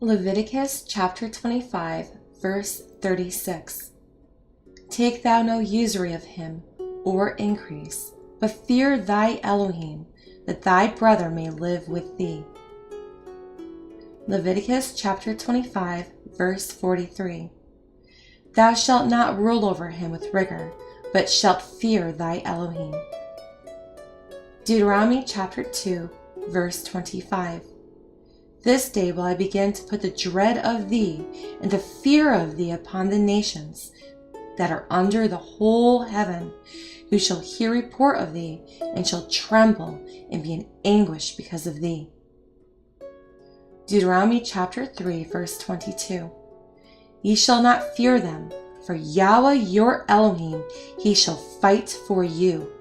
Leviticus chapter 25, verse 36. Take thou no usury of him, or increase, but fear thy Elohim, that thy brother may live with thee. Leviticus chapter 25, verse 43. Thou shalt not rule over him with rigor, but shalt fear thy Elohim. Deuteronomy chapter 2, verse 25. This day will I begin to put the dread of thee and the fear of thee upon the nations that are under the whole heaven, who shall hear report of thee, and shall tremble and be in anguish because of thee. Deuteronomy chapter 3, verse 22. Ye shall not fear them, for Yahweh your Elohim, he shall fight for you.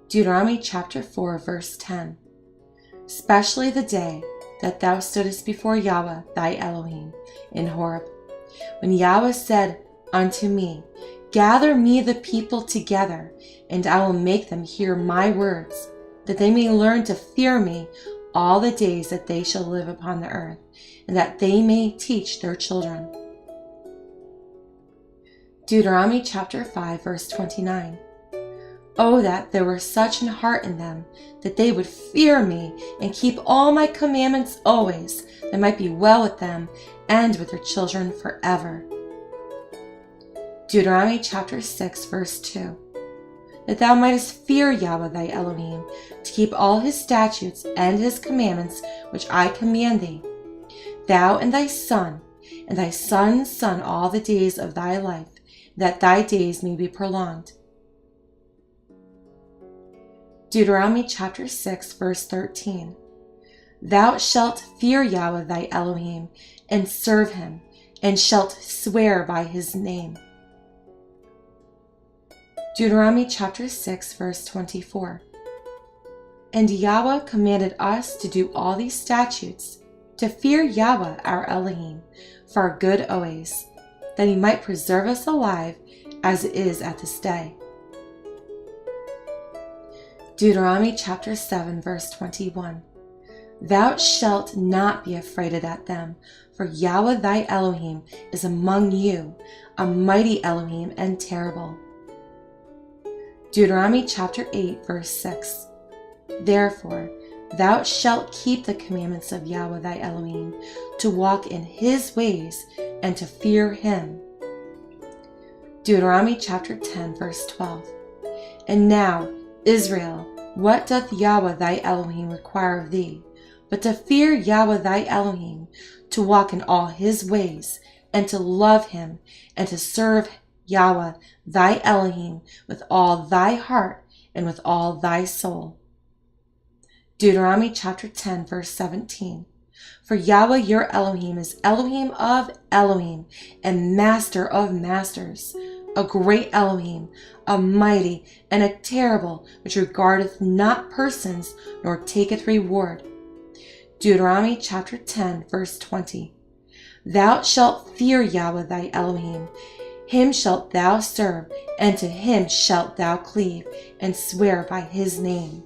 Deuteronomy chapter 4, verse 10. Especially the day that thou stoodest before Yahweh thy Elohim in Horeb, when Yahweh said unto me, Gather me the people together, and I will make them hear my words, that they may learn to fear me all the days that they shall live upon the earth, and that they may teach their children. Deuteronomy chapter 5, verse 29. Oh, that there were such an heart in them, that they would fear me and keep all my commandments always, that might be well with them and with their children forever. Deuteronomy chapter 6, verse 2. That thou mightest fear Yahweh thy Elohim, to keep all his statutes and his commandments which I command thee, thou and thy son's son all the days of thy life, that thy days may be prolonged. Deuteronomy chapter 6, verse 13. Thou shalt fear Yahweh thy Elohim, and serve him, and shalt swear by his name. Deuteronomy chapter 6, verse 24. And Yahweh commanded us to do all these statutes, to fear Yahweh our Elohim, for our good always, that he might preserve us alive as it is at this day. Deuteronomy chapter 7, verse 21. Thou shalt not be afraid at them, for Yahweh thy Elohim is among you, a mighty Elohim and terrible. Deuteronomy chapter 8, verse 6. Therefore, thou shalt keep the commandments of Yahweh thy Elohim, to walk in his ways and to fear him. Deuteronomy chapter 10, verse 12. And now, Israel, what doth Yahweh thy Elohim require of thee, but to fear Yahweh thy Elohim, to walk in all his ways, and to love him, and to serve Yahweh thy Elohim with all thy heart and with all thy soul. Deuteronomy chapter 10, verse 17. For Yahweh your Elohim is Elohim of Elohim, and Master of masters, a great Elohim, a mighty and a terrible, which regardeth not persons, nor taketh reward. Deuteronomy chapter 10, verse 20. Thou shalt fear Yahweh thy Elohim, him shalt thou serve, and to him shalt thou cleave, and swear by his name.